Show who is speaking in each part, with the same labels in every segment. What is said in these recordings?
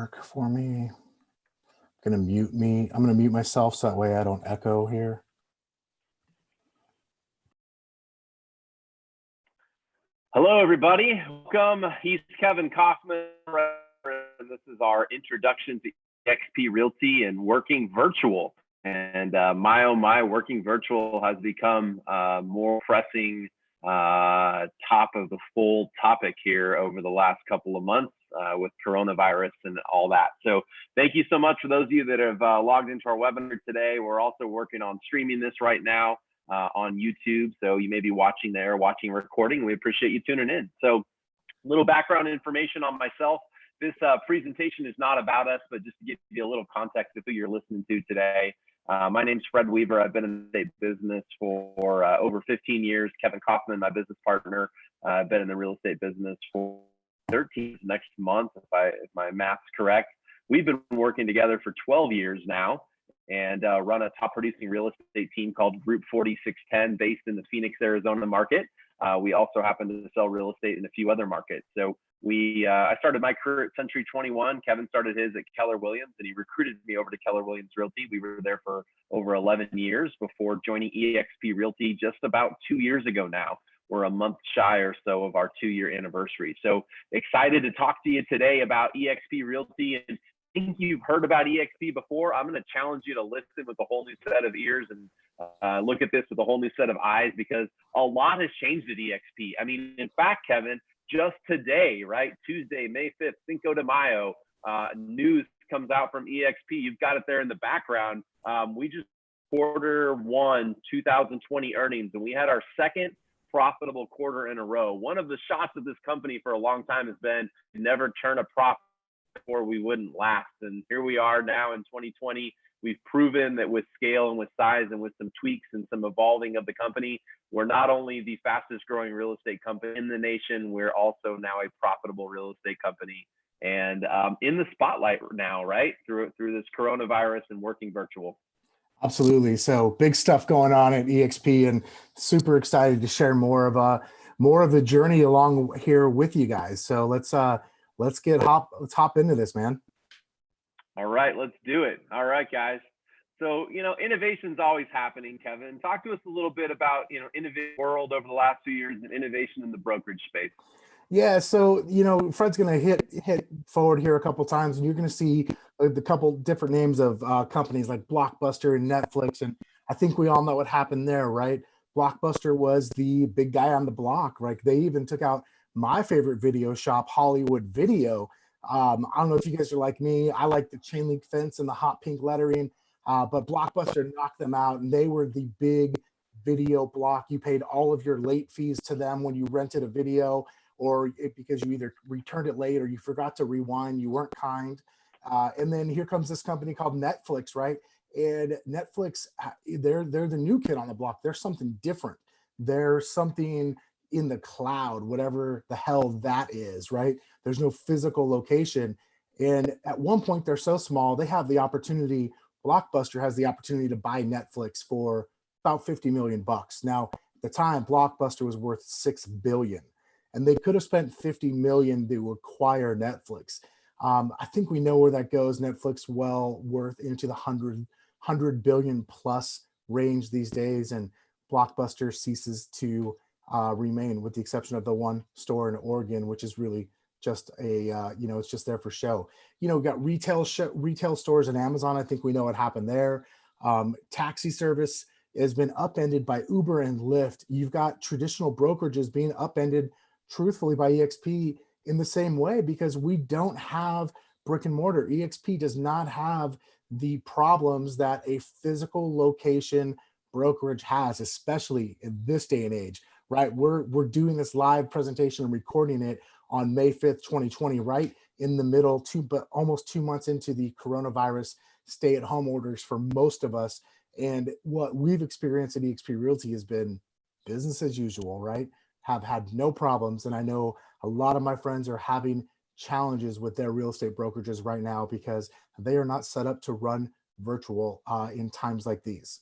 Speaker 1: work for me. I'm going to mute me. I'm going to mute myself so that way I don't echo here.
Speaker 2: Hello, everybody. Welcome. He's Kevin Kaufman. This is our introduction to eXp Realty and working virtual. And my, working virtual has become more pressing top of the full topic here over the last couple of months with coronavirus and all that. So thank you so much for those of you that have logged into our webinar today. We're also working on streaming this right now on YouTube. So you may be watching there, watching recording. We appreciate you tuning in. So a little background information on myself. This presentation is not about us, but just to give you a little context of who you're listening to today. My name's Fred Weaver. I've been in the business for over 15 years. Kevin Kaufman, my business partner. I've been in the real estate business for 13 next month, if my math's correct. We've been working together for 12 years now and run a top producing real estate team called Group 4610 based in the Phoenix, Arizona market. We also happen to sell real estate in a few other markets. So I started my career at Century 21. Kevin started his at Keller Williams, and he recruited me over to Keller Williams Realty. We were there for over 11 years before joining eXp Realty just about 2 years ago now. We're a month shy or so of our 2-year anniversary. So excited to talk to you today about eXp Realty. And think you've heard about eXp before. I'm going to challenge you to listen with a whole new set of ears and look at this with a whole new set of eyes, because a lot has changed at eXp. I mean, in fact, Kevin, just today, right? Tuesday, May 5th, Cinco de Mayo, news comes out from eXp. You've got it there in the background. We just Q1 2020 earnings, and we had our second profitable quarter in a row. One of the shots of this company for a long time has been never turn a profit before we wouldn't last. And here we are now in 2020. We've proven that with scale and with size and with some tweaks and some evolving of the company, we're not only the fastest growing real estate company in the nation, we're also now a profitable real estate company and in the spotlight now, right? Through this coronavirus and working virtual.
Speaker 1: Absolutely. So big stuff going on at eXp, and super excited to share more of the journey along here with you guys. So let's hop into this, man.
Speaker 2: All right, let's do it. All right, guys. So, innovation's always happening, Kevin. Talk to us a little bit about, innovation world over the last 2 years and innovation in the brokerage space.
Speaker 1: Yeah, so, Fred's going to hit forward here a couple times, and you're going to see the couple different names of companies like Blockbuster and Netflix. And I think we all know what happened there, right? Blockbuster was the big guy on the block, right? They even took out my favorite video shop, Hollywood Video. I don't know if you guys are like me. I like the chain link fence and the hot pink lettering, but Blockbuster knocked them out, and they were the big video block. You paid all of your late fees to them when you rented a video, or because you either returned it late or you forgot to rewind, you weren't kind. And then here comes this company called Netflix, right? And Netflix, they're the new kid on the block. There's something different. There's something in the cloud, whatever the hell that is, right? There's no physical location. And at one point, they're so small, they have the opportunity, Blockbuster has the opportunity to buy Netflix for about 50 million bucks. Now, at the time, Blockbuster was worth 6 billion, and they could have spent 50 million to acquire Netflix. I think we know where that goes. Netflix well worth into the 100 billion plus range these days, and Blockbuster ceases to remain, with the exception of the one store in Oregon, which is really just a, it's just there for show. We've got retail stores and Amazon. I think we know what happened there. Taxi service has been upended by Uber and Lyft. You've got traditional brokerages being upended, truthfully, by eXp in the same way, because we don't have brick and mortar. eXp does not have the problems that a physical location brokerage has, especially in this day and age, right? We're doing this live presentation and recording it on May 5th, 2020, right in the middle, but almost 2 months into the coronavirus stay-at-home orders for most of us. And what we've experienced at eXp Realty has been business as usual, right? Have had no problems. And I know a lot of my friends are having challenges with their real estate brokerages right now because they are not set up to run virtual in times like these.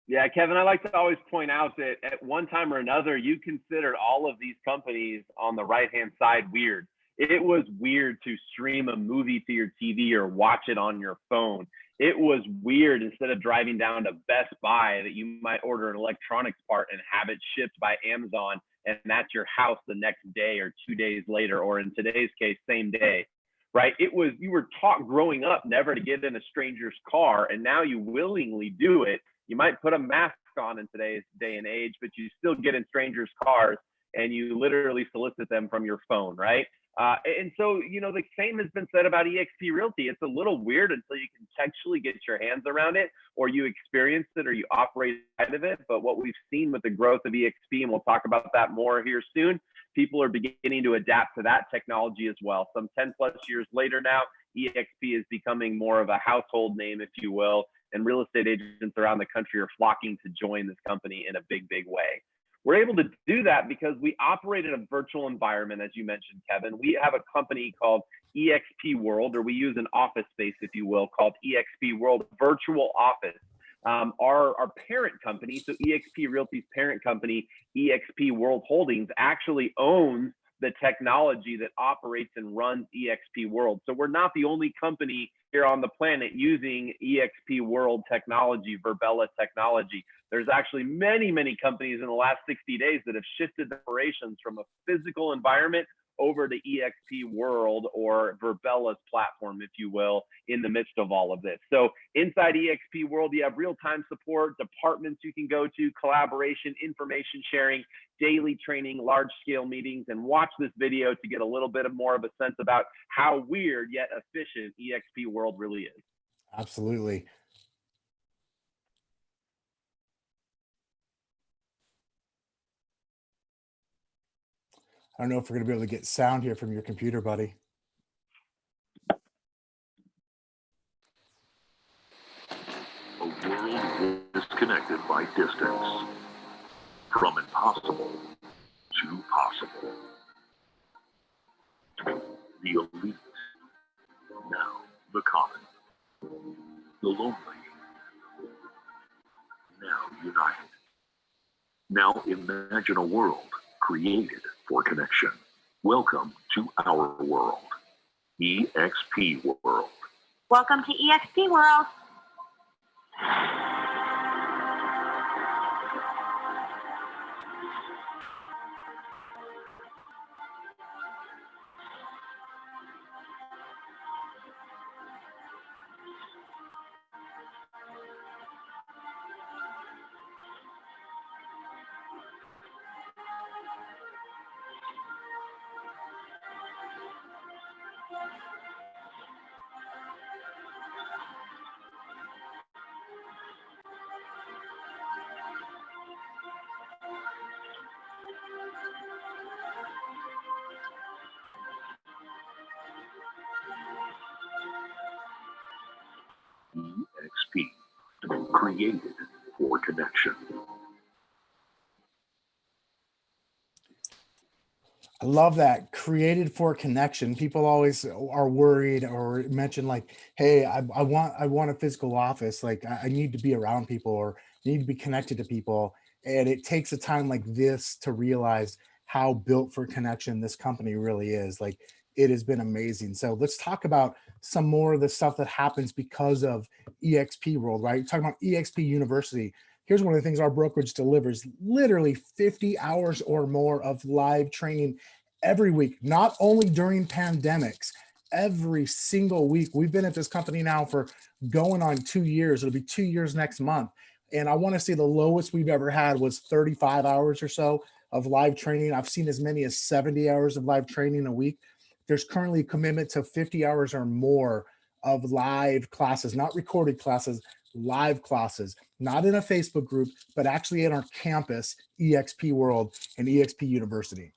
Speaker 2: Yeah, Kevin, I like to always point out that at one time or another, you considered all of these companies on the right-hand side weird. It was weird to stream a movie to your TV or watch it on your phone. It was weird, instead of driving down to Best Buy, that you might order an electronics part and have it shipped by Amazon and at your house the next day or 2 days later, or in today's case, same day, right? You were taught growing up never to get in a stranger's car, and now you willingly do it. You might put a mask on in today's day and age, but you still get in strangers' cars and you literally solicit them from your phone, right? And so, the same has been said about eXp Realty. It's a little weird until you contextually get your hands around it, or you experience it, or you operate out of it. But what we've seen with the growth of eXp, and we'll talk about that more here soon, people are beginning to adapt to that technology as well. Some 10 plus years later now, eXp is becoming more of a household name, if you will, and real estate agents around the country are flocking to join this company in a big, big way. We're able to do that because we operate in a virtual environment, as you mentioned, Kevin. We have a company called eXp World, or we use an office space, if you will, called eXp World Virtual Office. Our parent company, so eXp Realty's parent company, eXp World Holdings, actually owns the technology that operates and runs eXp World. So we're not the only company here on the planet using eXp World technology, Verbella technology. There's actually many, many companies in the last 60 days that have shifted their operations from a physical environment over to eXp World, or Verbella's platform, if you will, in the midst of all of this. So inside eXp World, you have real-time support, departments you can go to, collaboration, information sharing, daily training, large-scale meetings, and watch this video to get a little bit more of a sense about how weird yet efficient eXp World really is.
Speaker 1: Absolutely. I don't know if we're going to be able to get sound here from your computer, buddy.
Speaker 3: A world disconnected by distance, from impossible to possible. The elite, now the common. The lonely, now united. Now imagine a world created for connection. Welcome to our world, eXp World.
Speaker 4: Welcome to eXp World.
Speaker 3: eXp, created for connection.
Speaker 1: I love that. Created for connection. People always are worried or mention like, hey, I want a physical office. Like I need to be around people or need to be connected to people. And it takes a time like this to realize how built for connection this company really is. Like it has been amazing. So let's talk about some more of the stuff that happens because of eXp World, right? You're talking about eXp University. Here's one of the things our brokerage delivers: literally 50 hours or more of live training every week, not only during pandemics, every single week. We've been at this company now for going on 2 years. It'll be 2 years next month. And I want to say the lowest we've ever had was 35 hours or so of live training. I've seen as many as 70 hours of live training a week. There's currently a commitment to 50 hours or more of live classes, not recorded classes, live classes, not in a Facebook group, but actually in our campus, eXp World and eXp University.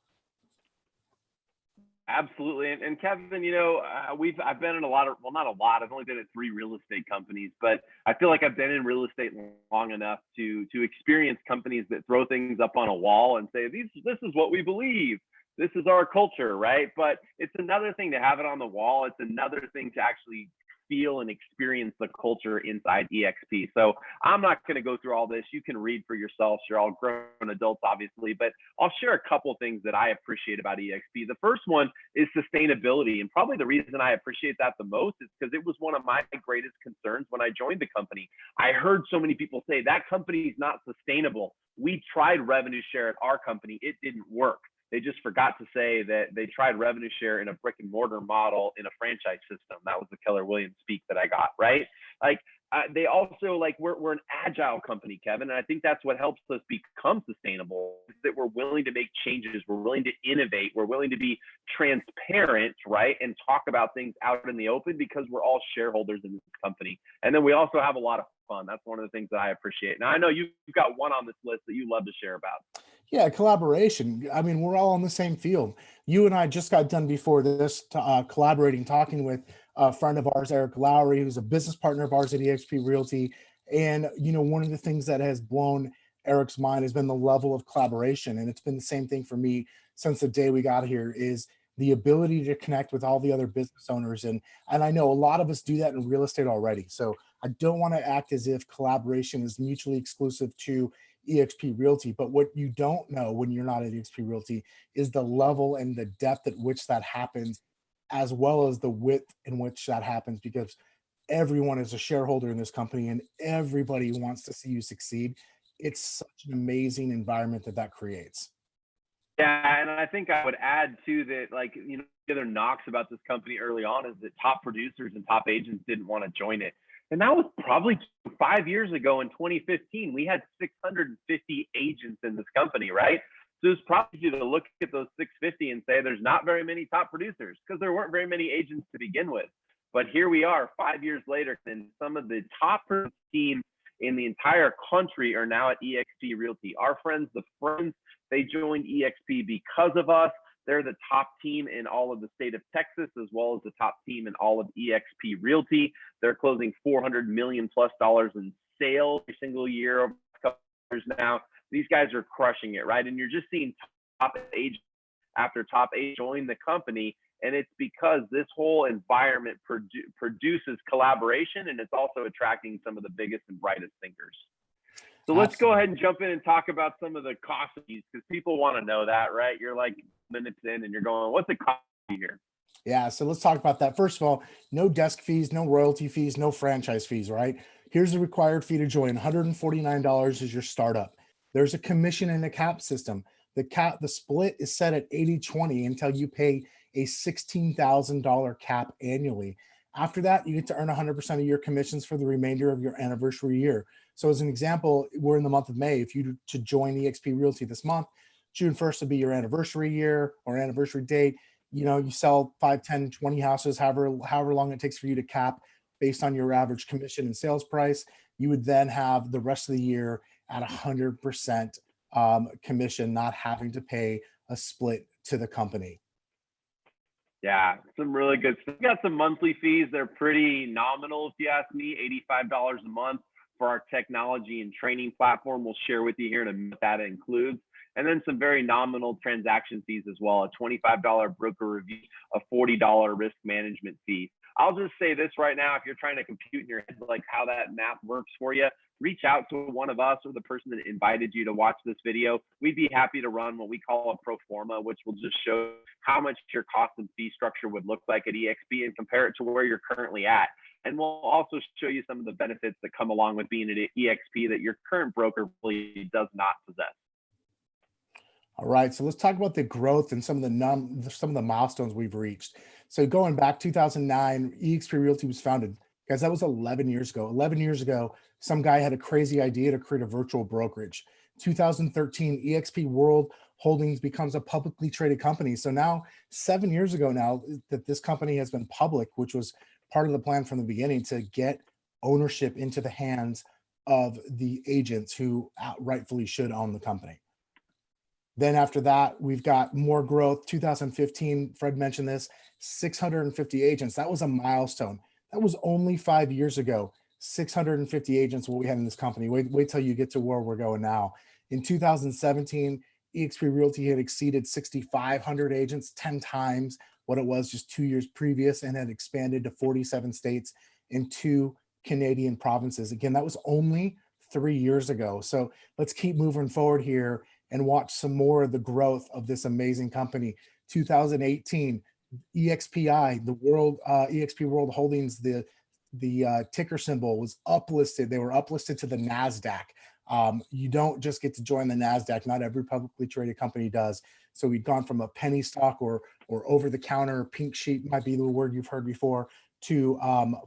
Speaker 2: Absolutely. And Kevin, I've been in a lot of, well, not a lot, I've only been at 3 real estate companies, but I feel like I've been in real estate long enough to experience companies that throw things up on a wall and say, this is what we believe. This is our culture, right? But it's another thing to have it on the wall. It's another thing to actually feel and experience the culture inside eXp. So I'm not going to go through all this. You can read for yourselves. You're all grown adults, obviously, but I'll share a couple of things that I appreciate about eXp. The first one is sustainability. And probably the reason I appreciate that the most is because it was one of my greatest concerns when I joined the company. I heard so many people say that company is not sustainable. We tried revenue share at our company. It didn't work. They just forgot to say that they tried revenue share in a brick and mortar model in a franchise system. That was the Keller Williams speak that I got, right? Like they also like we're an agile company, Kevin, and I think that's what helps us become sustainable. Is that we're willing to make changes, we're willing to innovate, we're willing to be transparent, right, and talk about things out in the open because we're all shareholders in this company. And then we also have a lot of fun. That's one of the things that I appreciate. Now I know you've got one on this list that you love to share about.
Speaker 1: Yeah, collaboration. I mean, we're all on the same field. You and I just got done before this collaborating, talking with a friend of ours, Eric Lowry, who's a business partner of ours at eXp Realty. And, one of the things that has blown Eric's mind has been the level of collaboration. And it's been the same thing for me since the day we got here is the ability to connect with all the other business owners. And I know a lot of us do that in real estate already. So I don't want to act as if collaboration is mutually exclusive to eXp Realty, but what you don't know when you're not at eXp Realty is the level and the depth at which that happens, as well as the width in which that happens, because everyone is a shareholder in this company and everybody wants to see you succeed. It's such an amazing environment that creates.
Speaker 2: Yeah, and I think I would add too that the other knocks about this company early on is that top producers and top agents didn't want to join it. And that was probably 5 years ago in 2015. We had 650 agents in this company, right? So it's probably easy to look at those 650 and say there's not very many top producers because there weren't very many agents to begin with. But here we are 5 years later, and some of the top teams in the entire country are now at eXp Realty. Our friends, the Friends, they joined eXp because of us. They're the top team in all of the state of Texas, as well as the top team in all of eXp Realty. They're closing $400 million+ in sales every single year over a couple of years now. These guys are crushing it, right? And you're just seeing top agents after top agent join the company. And it's because this whole environment produces collaboration, and it's also attracting some of the biggest and brightest thinkers. So let's go ahead and jump in and talk about some of the cost fees, because people want to know that, right? You're like minutes in and you're going, what's the cost fee here?
Speaker 1: Yeah, so let's talk about that. First of all, no desk fees, no royalty fees, no franchise fees, right? Here's the required fee to join. $149 is your startup. There's a commission and a cap system. The split is set at 80-20 until you pay a $16,000 cap annually. After that, you get to earn 100% of your commissions for the remainder of your anniversary year. So as an example, we're in the month of May. If you to join eXp Realty this month, June 1st will be your anniversary year or anniversary date. You sell 5, 10, 20 houses, however long it takes for you to cap based on your average commission and sales price. You would then have the rest of the year at 100% commission, not having to pay a split to the company.
Speaker 2: Yeah, some really good stuff. We got some monthly fees. They're pretty nominal, if you ask me, $85 a month for our technology and training platform. We'll share with you here in a minute what that includes. And then some very nominal transaction fees as well, a $25 broker review, a $40 risk management fee. I'll just say this right now, if you're trying to compute in your head like how that math works for you, reach out to one of us or the person that invited you to watch this video. We'd be happy to run what we call a pro forma, which will just show how much your cost and fee structure would look like at eXp and compare it to where you're currently at. And we'll also show you some of the benefits that come along with being at eXp that your current broker really does not possess.
Speaker 1: All right, so let's talk about the growth and some of the milestones we've reached. So going back 2009, eXp Realty was founded. Guys, that was 11 years ago. 11 years ago, some guy had a crazy idea to create a virtual brokerage. 2013, eXp World Holdings becomes a publicly traded company. So now, 7 years ago now that this company has been public, which was part of the plan from the beginning to get ownership into the hands of the agents who rightfully should own the company. Then after that, we've got more growth. 2015, Fred mentioned this, 650 agents. That was a milestone. That was only 5 years ago. 650 agents what we had in this company. Wait till you get to where we're going now. In 2017, eXp Realty had exceeded 6,500 agents, 10 times what it was just 2 years previous, and had expanded to 47 states in 2 Canadian provinces. Again, that was only 3 years ago. So let's keep moving forward here and watch some more of the growth of this amazing company. 2018, EXPI, the world EXP World Holdings, the ticker symbol was uplisted. They were uplisted to the NASDAQ. You don't just get to join the NASDAQ. Not every publicly traded company does. So we'd gone from a penny stock or over the counter, pink sheet might be the word you've heard before, to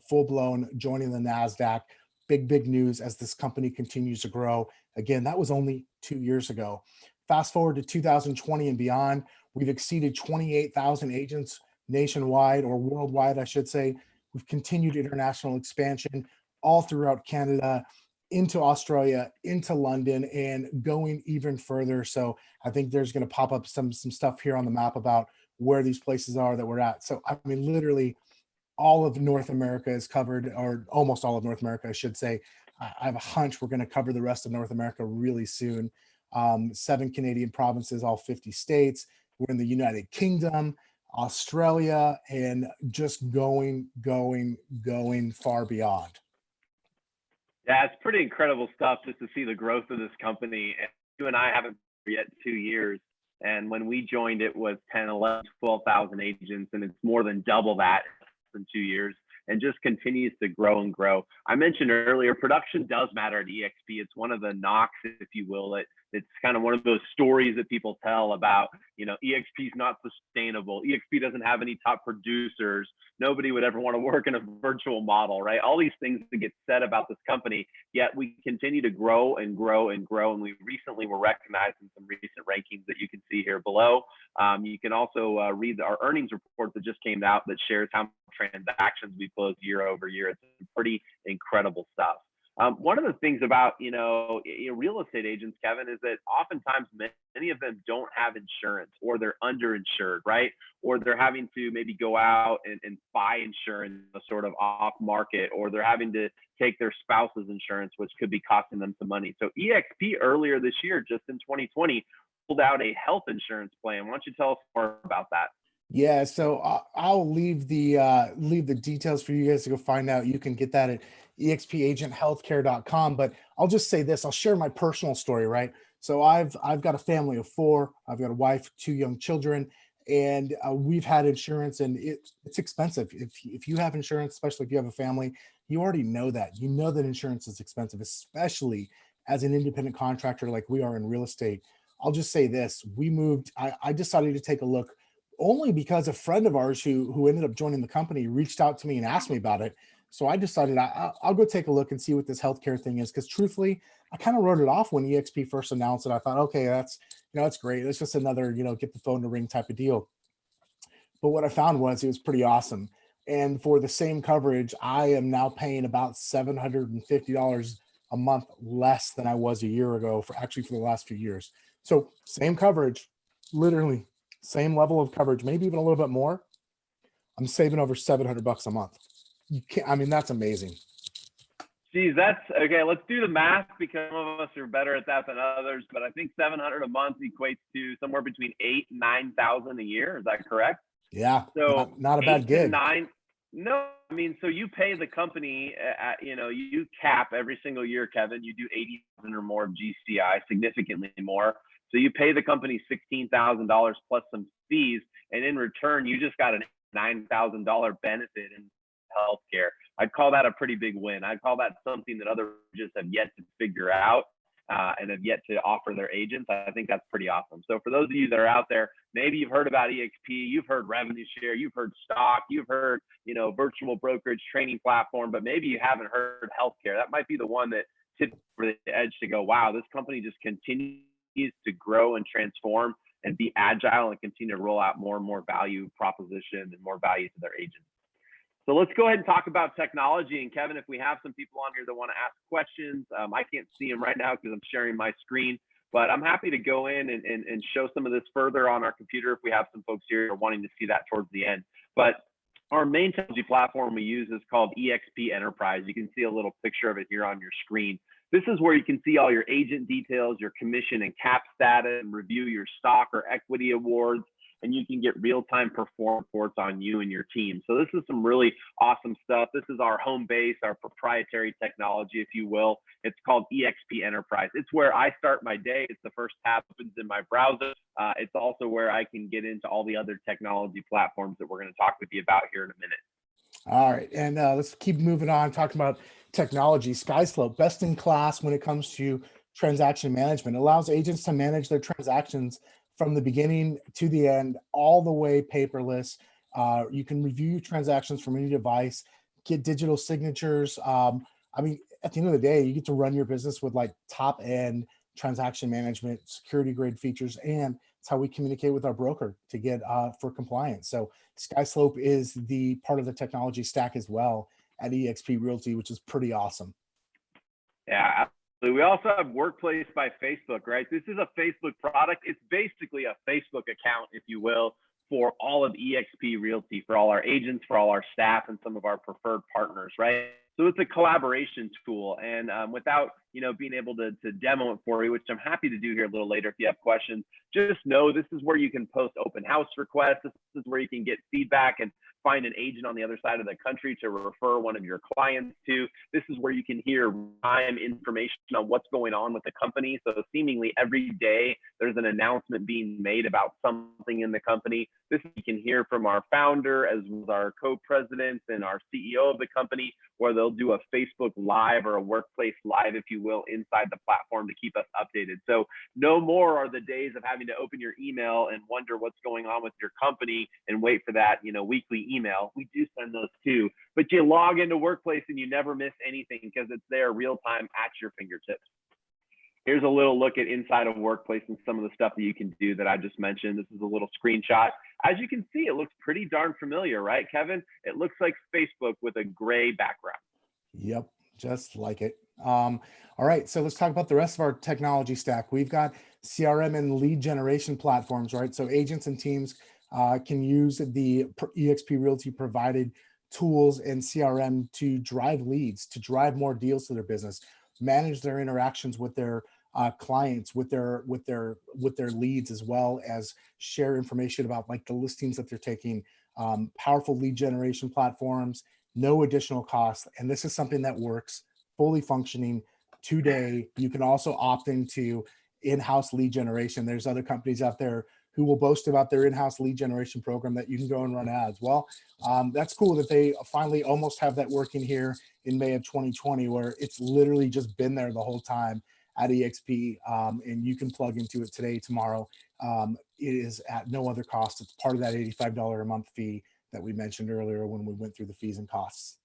Speaker 1: full blown joining the NASDAQ. Big news as this company continues to grow. Again, that was only 2 years ago. Fast forward to 2020 and beyond, we've exceeded 28,000 agents nationwide, or worldwide, I should say. We've continued international expansion all throughout Canada, into Australia, into London, and going even further. So I think there's going to pop up some stuff here on the map about where these places are that we're at. So I mean, literally all of North America is covered, or almost all of North America, I should say. I have a hunch we're going to cover the rest of North America really soon. 7 Canadian provinces, all 50 states. We're in the United Kingdom, Australia, and just going far beyond.
Speaker 2: Yeah, it's pretty incredible stuff just to see the growth of this company. And you and I haven't been here yet 2 years. And when we joined, it was 10, 11, 12,000 agents, and it's more than double that in 2 years, and just continues to grow and grow. I mentioned earlier, production does matter at eXp. It's one of the knocks, if you will. It's kind of one of those stories that people tell about, eXp is not sustainable. eXp doesn't have any top producers. Nobody would ever want to work in a virtual model, right? All these things that get said about this company, yet we continue to grow and grow and grow. And we recently were recognized in some recent rankings that you can see here below. You can also read our earnings report that just came out that shares how many transactions we closed year over year. It's pretty incredible stuff. One of the things about, real estate agents, Kevin, is that oftentimes many of them don't have insurance, or they're underinsured, right? Or they're having to maybe go out and buy insurance sort of off market, or they're having to take their spouse's insurance, which could be costing them some money. So eXp earlier this year, just in 2020, pulled out a health insurance plan. Why don't you tell us more about that?
Speaker 1: Yeah, so I'll leave the details for you guys to go find out. You can get that at expagenthealthcare.com. But I'll just say this: I'll share my personal story, right? So I've got a family of 4. I've got a wife, 2 young children, and we've had insurance, and it's expensive. If you have insurance, especially if you have a family, you already know that. You know that insurance is expensive, especially as an independent contractor like we are in real estate. I'll just say this: we moved. I decided to take a look, only because a friend of ours who ended up joining the company reached out to me and asked me about it. So I decided I'll go take a look and see what this healthcare thing is. Because truthfully, I kind of wrote it off when eXp first announced it. I thought, okay, that's great. It's just another get the phone to ring type of deal. But what I found was it was pretty awesome. And for the same coverage, I am now paying about $750 a month less than I was a year ago for the last few years. So same coverage, literally same level of coverage, maybe even a little bit more. I'm saving over $700 a month. You can't, I mean, that's amazing.
Speaker 2: Geez, that's okay. Let's do the math, because some of us are better at that than others. But I think 700 a month equates to somewhere between 8,000 and 9,000 a year. Is that correct?
Speaker 1: Yeah.
Speaker 2: So
Speaker 1: not a bad gig.
Speaker 2: No, I mean, so you pay the company, you cap every single year, Kevin. You do 80,000 or more of GCI, significantly more. So you pay the company $16,000 plus some fees, and in return, you just got a $9,000 benefit in healthcare. I'd call that a pretty big win. I'd call that something that other agents have yet to figure out and have yet to offer their agents. I think that's pretty awesome. So for those of you that are out there, maybe you've heard about eXp, you've heard revenue share, you've heard stock, you've heard, virtual brokerage training platform, but maybe you haven't heard healthcare. That might be the one that tips over the edge to go, wow, this company just continues to grow and transform and be agile and continue to roll out more and more value proposition and more value to their agents. So let's go ahead and talk about technology. And Kevin, if we have some people on here that want to ask questions, I can't see them right now because I'm sharing my screen, but I'm happy to go in and show some of this further on our computer if we have some folks here wanting to see that towards the end. But our main technology platform we use is called eXp Enterprise. You can see a little picture of it here on your screen. This is where you can see all your agent details, your commission and cap status, and review your stock or equity awards. and you can get real-time performance reports on you and your team. So this is some really awesome stuff. This is our home base, our proprietary technology, if you will. It's called eXp Enterprise. It's where I start my day. It's the first tab opens in my browser. It's also where I can get into all the other technology platforms that we're going to talk with you about here in a minute.
Speaker 1: All right, and let's keep moving on, talking about technology. SkySlope, best in class when it comes to transaction management, allows agents to manage their transactions from the beginning to the end, all the way paperless. You can review your transactions from any device, get digital signatures. I mean, at the end of the day, you get to run your business with like top end transaction management, security grade features, and it's how we communicate with our broker to get for compliance. So SkySlope is the part of the technology stack as well at eXp Realty, which is pretty awesome.
Speaker 2: Yeah, absolutely. We also have Workplace by Facebook, right? This is a Facebook product. It's basically a Facebook account, if you will, for all of eXp Realty, for all our agents, for all our staff, and some of our preferred partners, right? So it's a collaboration tool, and without being able to demo it for you, which I'm happy to do here a little later if you have questions, just know this is where you can post open house requests. This is where you can get feedback and find an agent on the other side of the country to refer one of your clients to. This is where you can hear time information on what's going on with the company. So seemingly every day there's an announcement being made about something in the company. This you can hear from our founder as well as our co-presidents and our CEO of the company, where they'll do a Facebook Live or a Workplace Live, if you will, inside the platform to keep us updated. So no more are the days of having to open your email and wonder what's going on with your company and wait for that, weekly email. We do send those too, but you log into Workplace and you never miss anything because it's there real time at your fingertips. Here's a little look at inside of Workplace and some of the stuff that you can do that I just mentioned. This is a little screenshot. As you can see, it looks pretty darn familiar, right, Kevin? It looks like Facebook with a gray background.
Speaker 1: Yep, just like it. All right, so let's talk about the rest of our technology stack. We've got CRM and lead generation platforms, right? So agents and teams can use the eXp Realty provided tools and CRM to drive leads, to drive more deals to their business, manage their interactions with their clients, with their leads, as well as share information about like the listings that they're taking. Powerful lead generation platforms, no additional cost, and this is something that works fully functioning today. You can also opt into in-house lead generation. There's other companies out there who will boast about their in-house lead generation program that you can go and run ads. Well, that's cool that they finally almost have that working here in May of 2020, where it's literally just been there the whole time at eXp, and you can plug into it today, tomorrow. It is at no other cost. It's part of that $85 a month fee that we mentioned earlier when we went through the fees and costs.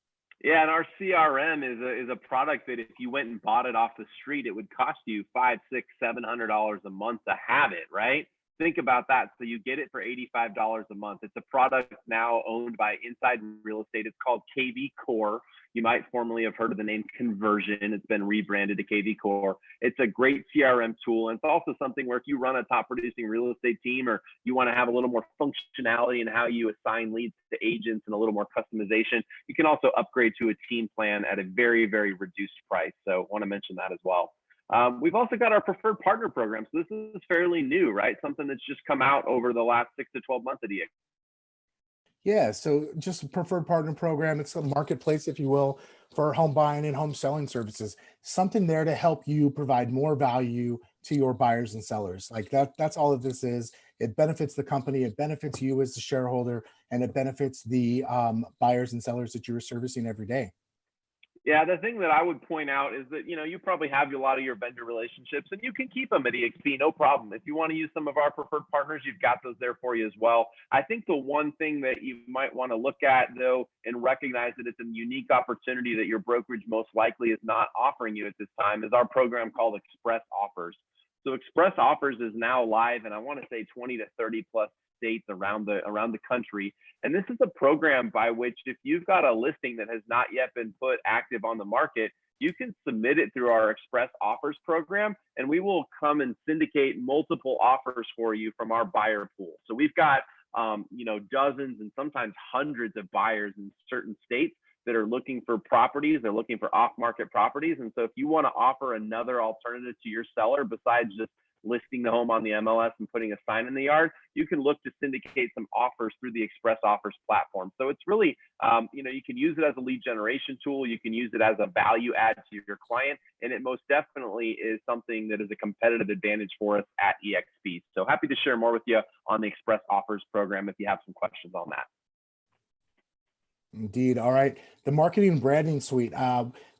Speaker 2: Yeah, and our CRM is a product that if you went and bought it off the street, it would cost you $500, $600, $700 a month to have it, right? Think about that. So you get it for $85 a month. It's a product now owned by Inside Real Estate. It's called KV Core. You might formerly have heard of the name Conversion. It's been rebranded to KV Core. It's a great CRM tool. And it's also something where if you run a top producing real estate team, or you want to have a little more functionality in how you assign leads to agents and a little more customization, you can also upgrade to a team plan at a very, very reduced price. So I want to mention that as well. We've also got our preferred partner program. So this is fairly new, right? Something that's just come out over the last 6 to 12 months at eXp.
Speaker 1: Yeah, so just a preferred partner program. It's a marketplace, if you will, for home buying and home selling services. Something there to help you provide more value to your buyers and sellers. Like that's all of this is. It benefits the company, it benefits you as the shareholder, and it benefits the buyers and sellers that you're servicing every day.
Speaker 2: Yeah, the thing that I would point out is that, you probably have a lot of your vendor relationships and you can keep them at eXp, no problem. If you want to use some of our preferred partners, you've got those there for you as well. I think the one thing that you might want to look at, though, and recognize that it's a unique opportunity that your brokerage most likely is not offering you at this time, is our program called Express Offers. So Express Offers is now live, and I want to say 20 to 30 plus states around the country. And this is a program by which if you've got a listing that has not yet been put active on the market, you can submit it through our Express Offers program, and we will come and syndicate multiple offers for you from our buyer pool. So we've got dozens and sometimes hundreds of buyers in certain states that are looking for properties. They're looking for off-market properties. And so if you want to offer another alternative to your seller besides just listing the home on the MLS and putting a sign in the yard, you can look to syndicate some offers through the Express Offers platform. So it's really, you can use it as a lead generation tool. You can use it as a value add to your client. And it most definitely is something that is a competitive advantage for us at eXp. So happy to share more with you on the Express Offers program if you have some questions on that.
Speaker 1: Indeed. All right. The marketing and branding suite.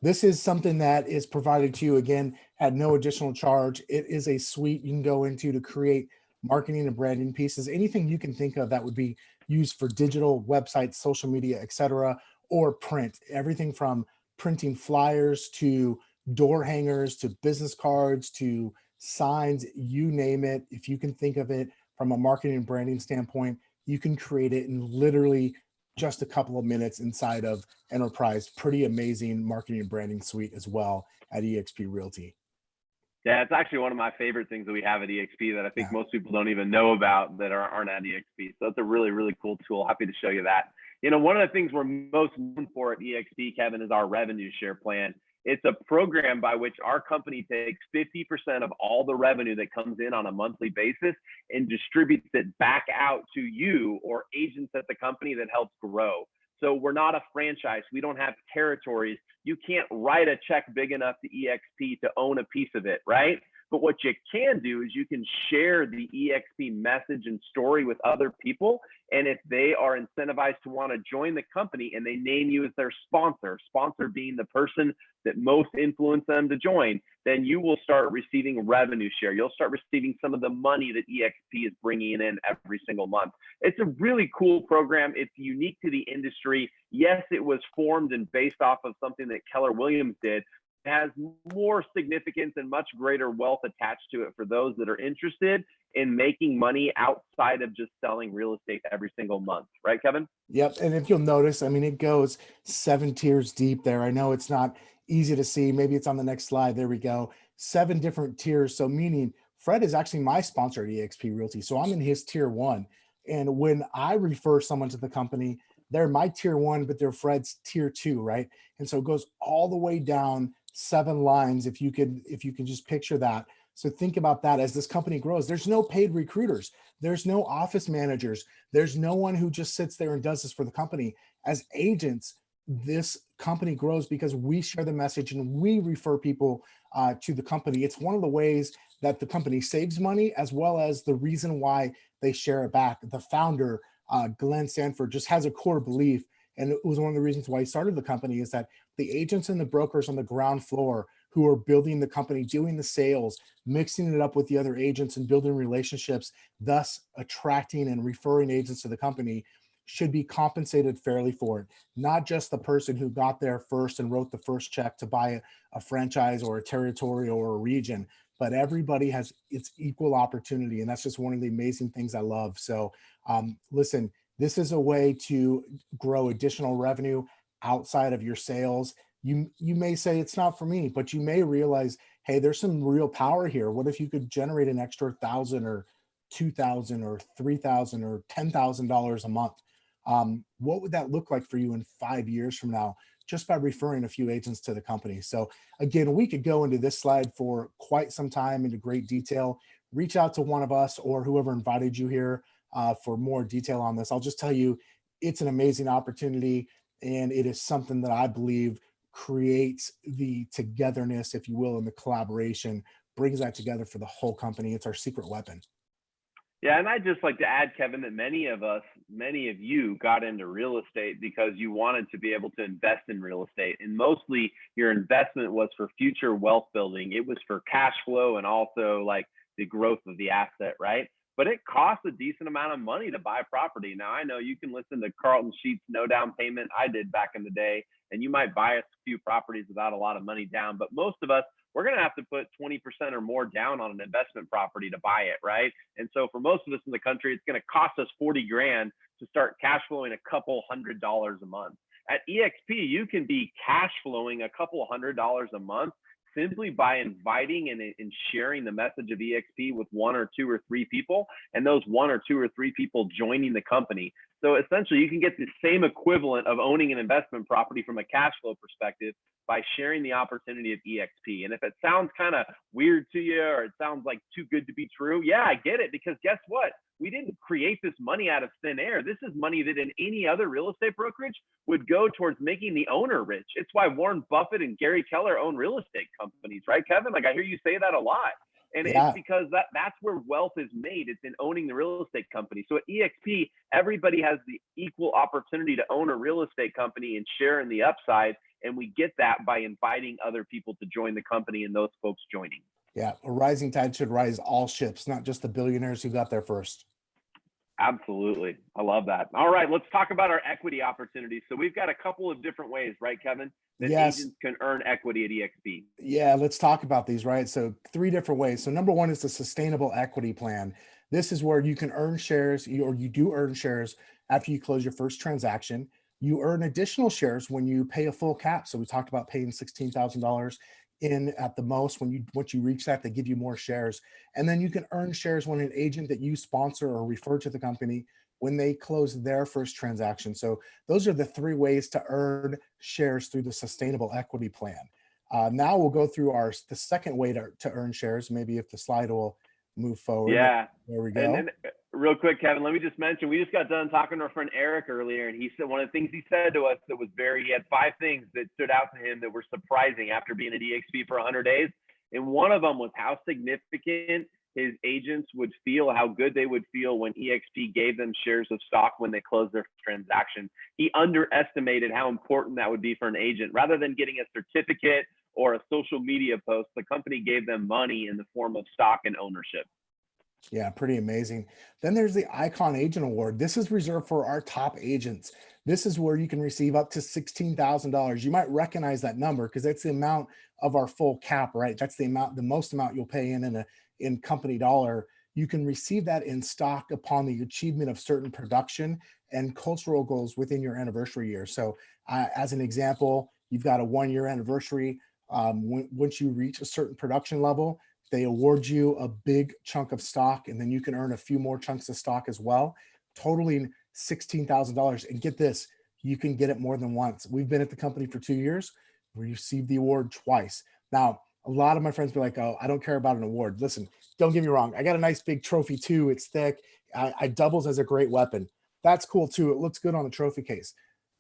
Speaker 1: This is something that is provided to you again at no additional charge. It is a suite you can go into to create marketing and branding pieces, anything you can think of that would be used for digital websites, social media, etc., or print. Everything from printing flyers to door hangers to business cards to signs, you name it. If you can think of it from a marketing and branding standpoint, you can create it in literally just a couple of minutes inside of Enterprise. Pretty amazing marketing and branding suite as well at eXp Realty.
Speaker 2: Yeah, it's actually one of my favorite things that we have at eXp that I think most people don't even know about that aren't at eXp. So it's a really, really cool tool. Happy to show you that. One of the things we're most known for at eXp, Kevin, is our revenue share plan. It's a program by which our company takes 50% of all the revenue that comes in on a monthly basis and distributes it back out to you or agents at the company that helps grow. So we're not a franchise. We don't have territories. You can't write a check big enough to eXp to own a piece of it, right? But what you can do is you can share the eXp message and story with other people. And if they are incentivized to want to join the company and they name you as their sponsor being the person that most influenced them to join, then you will start receiving revenue share. You'll start receiving some of the money that eXp is bringing in every single month. It's a really cool program. It's unique to the industry. Yes, it was formed and based off of something that Keller Williams did. It has more significance and much greater wealth attached to it for those that are interested in making money outside of just selling real estate every single month. Right, Kevin?
Speaker 1: Yep. And if you'll notice, I mean, it goes 7 tiers deep there. I know it's not easy to see. Maybe it's on the next slide. There we go. 7 different tiers. So meaning Fred is actually my sponsor at eXp Realty. So I'm in his tier 1. And when I refer someone to the company, they're my tier 1, but they're Fred's tier 2, right? And so it goes all the way down 7 lines if you can just picture that. So think about that as this company grows. There's no paid recruiters. There's no office managers. There's no one who just sits there and does this for the company. As agents, this company grows because we share the message and we refer people to the company. It's one of the ways that the company saves money, as well as the reason why they share it back. The founder, Glenn Sanford, just has a core belief, and it was one of the reasons why he started the company, is that the agents and the brokers on the ground floor who are building the company, doing the sales, mixing it up with the other agents and building relationships, thus attracting and referring agents to the company, should be compensated fairly for it. Not just the person who got there first and wrote the first check to buy a franchise or a territory or a region, but everybody has its equal opportunity. And that's just one of the amazing things I love. So listen, this is a way to grow additional revenue outside of your sales. You may say it's not for me, but you may realize, hey, there's some real power here. What if you could generate an extra 1,000 or 2,000 or 3,000 or $10,000 a month? What would that look like for you in 5 years from now, just by referring a few agents to the company? So again, we could go into this slide for quite some time into great detail. Reach out to one of us or whoever invited you here for more detail on this. I'll just tell you, it's an amazing opportunity, and it is something that I believe creates the togetherness, if you will, and the collaboration, brings that together for the whole company. It's our secret weapon.
Speaker 2: Yeah, and I'd just like to add, Kevin, that many of you got into real estate because you wanted to be able to invest in real estate. And mostly your investment was for future wealth building. It was for cash flow and also like the growth of the asset, right? But it costs a decent amount of money to buy property. Now, I know you can listen to Carlton Sheets' No Down Payment. I did back in the day, and you might buy a few properties without a lot of money down. But most of us, we're going to have to put 20% or more down on an investment property to buy it, right? And so for most of us in the country, it's going to cost us 40 grand to start cash flowing a couple $100s a month. At eXp, you can be cash flowing a couple $100s a month simply by inviting and sharing the message of eXp with 1 or 2 or 3 people, and those 1 or 2 or 3 people joining the company. So essentially, you can get the same equivalent of owning an investment property from a cash flow perspective by sharing the opportunity of eXp. And if it sounds kind of weird to you, or it sounds like too good to be true, yeah, I get it, because guess what? We didn't create this money out of thin air. This is money that in any other real estate brokerage would go towards making the owner rich. It's why Warren Buffett and Gary Keller own real estate companies, right, Kevin? Like, I hear you say that a lot. And
Speaker 1: Yeah.
Speaker 2: it's because that's where wealth is made. It's in owning the real estate company. So at eXp, everybody has the equal opportunity to own a real estate company and share in the upside. And we get that by inviting other people to join the company and those folks joining.
Speaker 1: Yeah, a rising tide should rise all ships, not just the billionaires who got there first.
Speaker 2: Absolutely. I love that. All right, let's talk about our equity opportunities. So we've got a couple of different ways, right, Kevin, that
Speaker 1: Yes.
Speaker 2: agents can earn equity at eXp.
Speaker 1: Yeah, let's talk about these, right? So 3 different ways. So number 1 is the sustainable equity plan. This is where you can earn shares, or you do earn shares after you close your first transaction. You earn additional shares when you pay a full cap. So we talked about paying $16,000 in at the most. Once you reach that, they give you more shares. And then you can earn shares when an agent that you sponsor or refer to the company, when they close their first transaction. So those are the 3 ways to earn shares through the sustainable equity plan. Now we'll go through the second way to earn shares. Maybe if the slide will move forward.
Speaker 2: Yeah.
Speaker 1: There we go.
Speaker 2: And real quick, Kevin, let me just mention, we just got done talking to our friend Eric earlier, and he said one of the things he said to us that was he had 5 things that stood out to him that were surprising after being at eXp for 100 days. And one of them was how significant his agents would feel, how good they would feel when eXp gave them shares of stock when they closed their transaction. He underestimated how important that would be for an agent. Rather than getting a certificate or a social media post, the company gave them money in the form of stock and ownership.
Speaker 1: Yeah, pretty amazing. Then there's the Icon Agent Award. This is reserved for our top agents. This is where you can receive up to $16,000. You might recognize that number because that's the amount of our full cap, right? That's the most amount you'll pay in company dollar. You can receive that in stock upon the achievement of certain production and cultural goals within your anniversary year. So as an example, you've got a 1-year anniversary. Once you reach a certain production level, they award you a big chunk of stock, and then you can earn a few more chunks of stock as well, totaling $16,000. And get this, you can get it more than once. We've been at the company for 2 years. We received the award twice. Now, a lot of my friends be like, oh, I don't care about an award. Listen, don't get me wrong. I got a nice big trophy too. It's thick. I doubles as a great weapon. That's cool too. It looks good on the trophy case.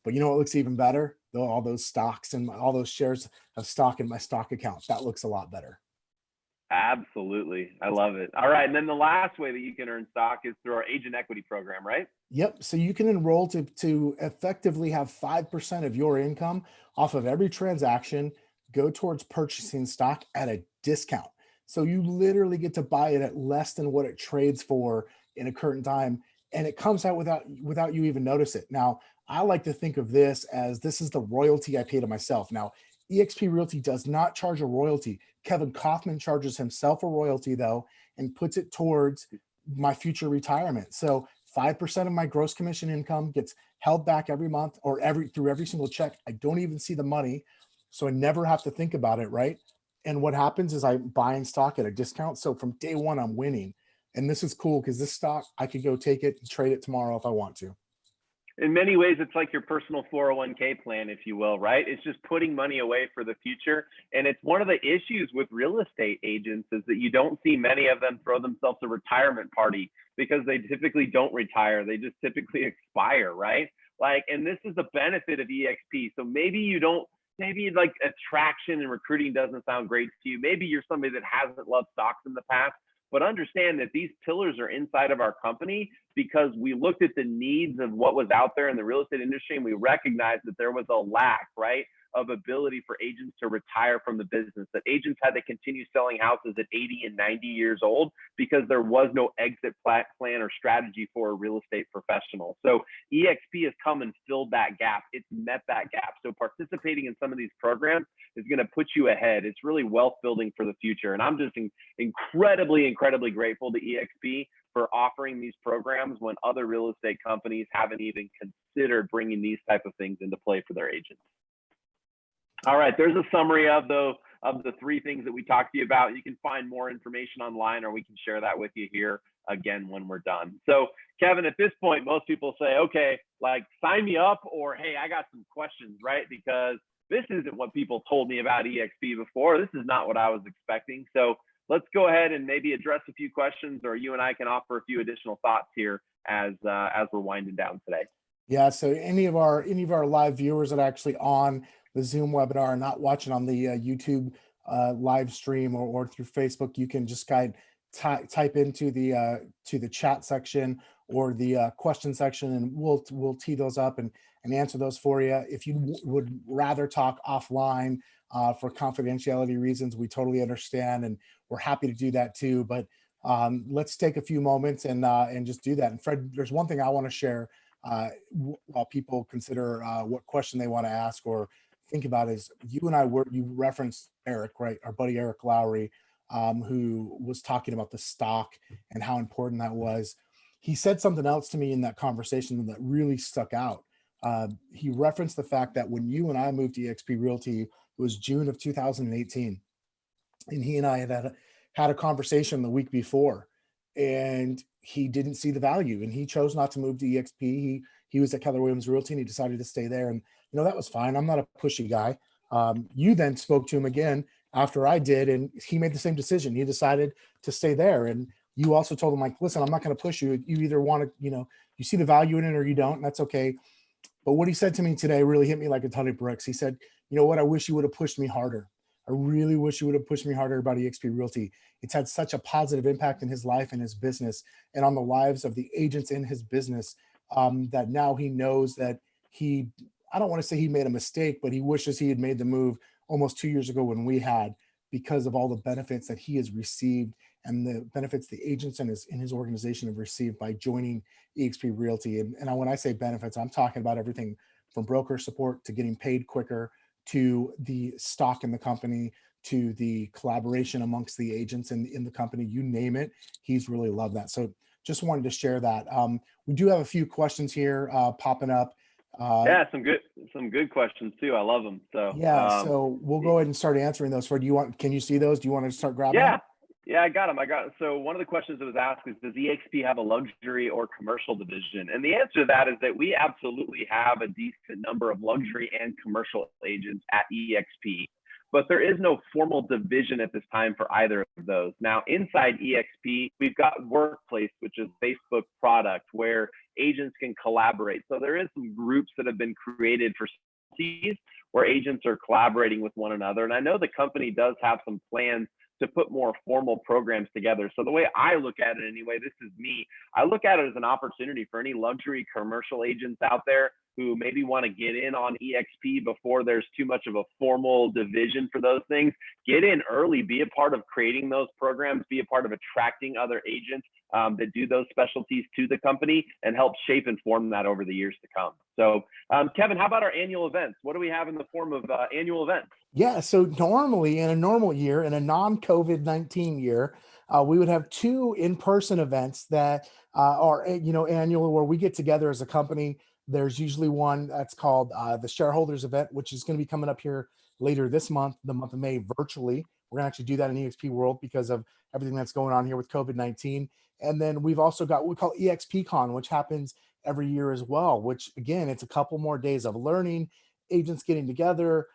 Speaker 1: But you know what looks even better? All those stocks and all those shares of stock in my stock account. That looks a lot better.
Speaker 2: Absolutely. I love it. All right. And then the last way that you can earn stock is through our agent equity program, right?
Speaker 1: Yep. So you can enroll to effectively have 5% of your income off of every transaction go towards purchasing stock at a discount. So you literally get to buy it at less than what it trades for in a current time. And it comes out without you even notice it. Now, I like to think of this as this is the royalty I pay to myself. Now, eXp Realty does not charge a royalty. Kevin Kaufman charges himself a royalty though, and puts it towards my future retirement. So 5% of my gross commission income gets held back every month or through every single check. I don't even see the money. So I never have to think about it, right? And what happens is I'm buying stock at a discount. So from day one, I'm winning. And this is cool because this stock, I could go take it and trade it tomorrow if I want to.
Speaker 2: In many ways, it's like your personal 401k plan, if you will, right? It's just putting money away for the future. And it's one of the issues with real estate agents is that you don't see many of them throw themselves a retirement party because they typically don't retire. They just typically expire, right? And this is the benefit of eXp. So maybe like attraction and recruiting doesn't sound great to you. Maybe you're somebody that hasn't loved stocks in the past, but understand that these pillars are inside of our company because we looked at the needs of what was out there in the real estate industry, and we recognized that there was a lack, right, of ability for agents to retire from the business, that agents had to continue selling houses at 80 and 90 years old because there was no exit plan or strategy for a real estate professional. So eXp has come and filled that gap. It's met that gap. So participating in some of these programs is going to put you ahead. It's really wealth building for the future. And I'm just incredibly, incredibly grateful to eXp for offering these programs when other real estate companies haven't even considered bringing these type of things into play for their agents. All right, there's a summary of the 3 things that we talked to you about. You can find more information online, or we can share that with you here. again when we're done. So Kevin, at this point, most people say, okay, like sign me up, or hey, I got some questions, right? Because this isn't what people told me about eXp before. This is not what I was expecting. So let's go ahead and maybe address a few questions, or you and I can offer a few additional thoughts here as we're winding down today.
Speaker 1: Yeah. So any of our live viewers that are actually on the Zoom webinar, not watching on the YouTube live stream or through Facebook, you can just type into the chat section or the question section, and we'll tee those up and answer those for you. If you would rather talk offline for confidentiality reasons, we totally understand, and we're happy to do that too. But let's take a few moments and just do that. And Fred, there's one thing I want to share while people consider what question they want to ask or think about is you referenced Eric, right? Our buddy Eric Lowry, who was talking about the stock and how important that was. He said something else to me in that conversation that really stuck out. He referenced the fact that when you and I moved to eXp Realty, it was June of 2018. And he and I had a conversation the week before, and he didn't see the value, and he chose not to move to eXp. He was at Keller Williams Realty, and he decided to stay there. And that was fine. I'm not a pushy guy. You then spoke to him again after I did, and he made the same decision. He decided to stay there. And you also told him, like, listen, I'm not going to push you. You either want to, you see the value in it or you don't, and that's okay. But what he said to me today really hit me like a ton of bricks. He said, you know what? I wish you would have pushed me harder. I really wish you would have pushed me harder about eXp Realty. It's had such a positive impact in his life and his business and on the lives of the agents in his business that now he knows that I don't want to say he made a mistake, but he wishes he had made the move almost 2 years ago when we had, because of all the benefits that he has received and the benefits the agents in his organization have received by joining eXp Realty. And when I say benefits, I'm talking about everything from broker support to getting paid quicker, to the stock in the company, to the collaboration amongst the agents in the company, you name it. He's really loved that. So just wanted to share that. We do have a few questions here popping up.
Speaker 2: Yeah, some good questions too. I love them. So
Speaker 1: yeah, so we'll go ahead and start answering those. Can you see those? Do you want to start grabbing them?
Speaker 2: Yeah, I got them. So one of the questions that was asked is, does eXp have a luxury or commercial division? And the answer to that is that we absolutely have a decent number of luxury and commercial agents at eXp, but there is no formal division at this time for either of those. Now, inside eXp, we've got Workplace, which is a Facebook product where agents can collaborate. So there is some groups that have been created for cities where agents are collaborating with one another. And I know the company does have some plans to put more formal programs together. So the way I look at it anyway, this is me, I look at it as an opportunity for any luxury commercial agents out there who maybe want to get in on eXp before there's too much of a formal division for those things. Get in early, be a part of creating those programs, be a part of attracting other agents that do those specialties to the company, and help shape and form that over the years to come. So Kevin, how about our annual events? What do we have in the form of annual events?
Speaker 1: Yeah, so normally in a normal year, in a non-COVID-19 year, we would have 2 in-person events that are annual, where we get together as a company. There's usually one that's called the shareholders event, which is going to be coming up here later this month, the month of May, virtually. We're going to actually do that in eXp World because of everything that's going on here with COVID-19. And then we've also got what we call eXp Con, which happens every year as well, which again, it's a couple more days of learning, agents getting together,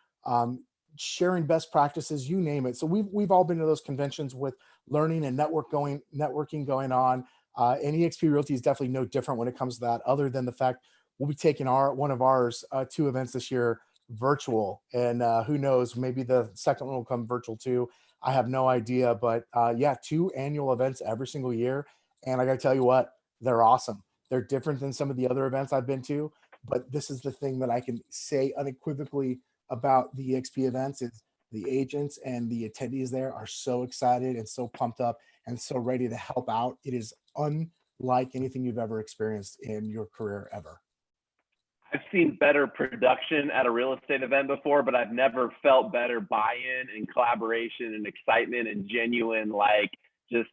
Speaker 1: sharing best practices, you name it. So we've all been to those conventions with learning and networking going on. And eXp Realty is definitely no different when it comes to that, other than the fact we'll be taking one of ours 2 events this year virtual, and who knows, maybe the second one will come virtual too. I have no idea, but yeah, 2 annual events every single year. And I got to tell you what, they're awesome. They're different than some of the other events I've been to, but this is the thing that I can say unequivocally about the eXp events is the agents and the attendees there are so excited and so pumped up and so ready to help out. It is unlike anything you've ever experienced in your career ever.
Speaker 2: I've seen better production at a real estate event before, but I've never felt better buy-in and collaboration and excitement and genuine, like, just,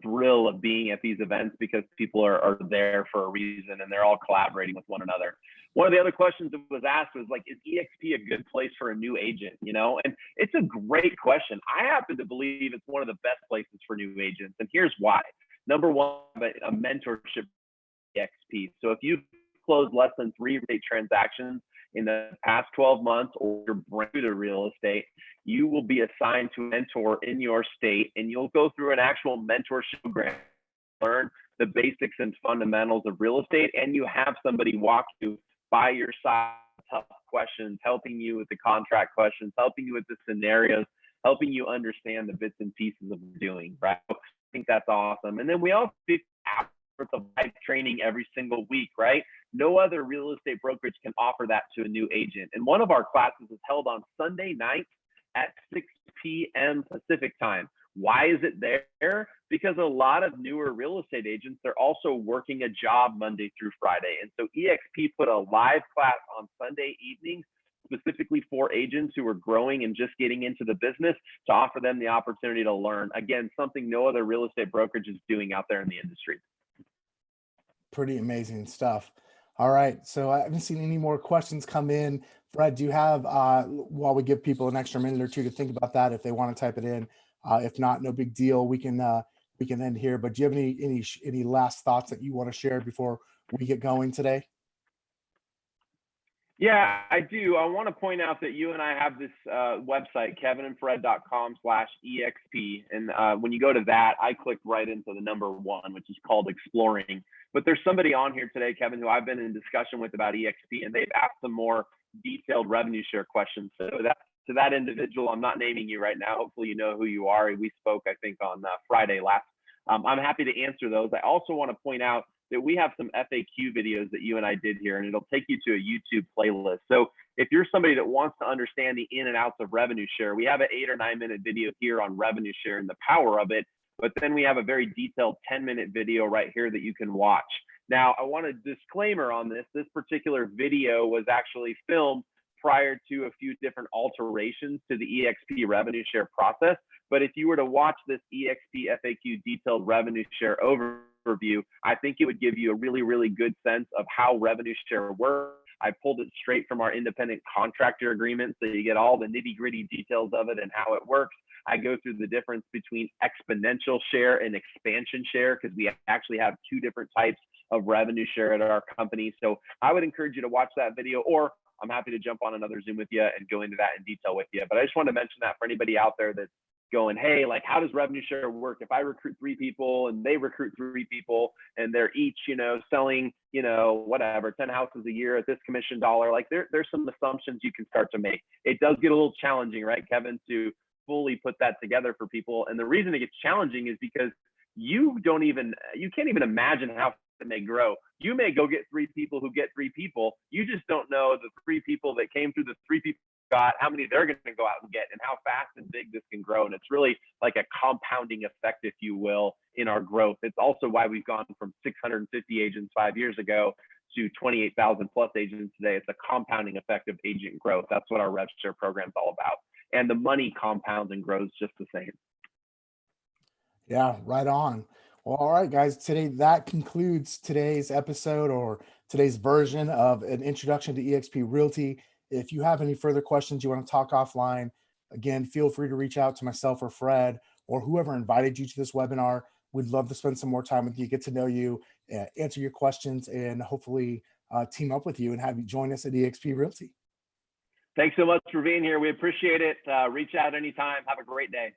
Speaker 2: thrill of being at these events, because people are there for a reason and they're all collaborating with one another. One of the other questions that was asked was like, is eXp a good place for a new agent? And it's a great question. I happen to believe it's one of the best places for new agents. And here's why. Number one, a mentorship eXp. So if you've closed less than 3 real estate transactions in the past 12 months, or you're brand new to real estate, you will be assigned to a mentor in your state, and you'll go through an actual mentorship program, learn the basics and fundamentals of real estate, and you have somebody walk you by your side, tough questions, helping you with the contract questions, helping you with the scenarios, helping you understand the bits and pieces of doing, right? I think that's awesome. And then we also do hours of live training every single week, right? No other real estate brokerage can offer that to a new agent. And one of our classes is held on Sunday nights at 6 p.m. Pacific time. Why is it there? Because a lot of newer real estate agents, they're also working a job Monday through Friday. And so eXp put a live class on Sunday evenings specifically for agents who are growing and just getting into the business, to offer them the opportunity to learn. Again, something no other real estate brokerage is doing out there in the industry.
Speaker 1: Pretty amazing stuff. All right. So I haven't seen any more questions come in. Fred, do you have, while we give people an extra minute or two to think about that, if they want to type it in, if not, no big deal. We can end here, but do you have any last thoughts that you want to share before we get going today?
Speaker 2: Yeah, I do. I want to point out that you and I have this website, kevinandfred.com/exp. And when you go to that, I clicked right into the number 1, which is called Exploring. But there's somebody on here today, Kevin, who I've been in discussion with about eXp, and they've asked some more detailed revenue share questions. So to that individual, I'm not naming you right now. Hopefully you know who you are. We spoke, I think, on Friday last. I'm happy to answer those. I also want to point out that we have some FAQ videos that you and I did here, and it'll take you to a YouTube playlist. So if you're somebody that wants to understand the in and outs of revenue share, we have an 8 or 9 minute video here on revenue share and the power of it. But then we have a very detailed 10-minute video right here that you can watch. Now, I want a disclaimer on this. This particular video was actually filmed prior to a few different alterations to the eXp revenue share process. But if you were to watch this eXp FAQ detailed revenue share overview, I think it would give you a really, really good sense of how revenue share works. I pulled it straight from our independent contractor agreement, so you get all the nitty-gritty details of it and how it works. I go through the difference between exponential share and expansion share, because we actually have 2 different types of revenue share at our company. So I would encourage you to watch that video, or I'm happy to jump on another Zoom with you and go into that in detail with you. But I just wanted to mention that for anybody out there that's going, hey, like, how does revenue share work? If I recruit 3 people and they recruit 3 people and they're each, selling, whatever, 10 houses a year at this commission dollar, like there's some assumptions you can start to make. It does get a little challenging, right, Kevin, to fully put that together for people. And the reason it gets challenging is because you can't even imagine how they grow. You may go get 3 people who get 3 people. You just don't know the 3 people that came through the 3 people got, how many they're going to go out and get, and how fast and big this can grow. And it's really like a compounding effect, if you will, in our growth. It's also why we've gone from 650 agents 5 years ago to 28,000 plus agents today. It's a compounding effect of agent growth. That's what our rev share program is all about. And the money compounds and grows just the same.
Speaker 1: Yeah, right on. Well, all right, guys, that concludes today's episode, or today's version of an introduction to eXp Realty. If you have any further questions you want to talk offline, again, feel free to reach out to myself or Fred or whoever invited you to this webinar. We'd love to spend some more time with you, get to know you, answer your questions, and hopefully team up with you and have you join us at eXp Realty.
Speaker 2: Thanks so much for being here. We appreciate it. Reach out anytime. Have a great day.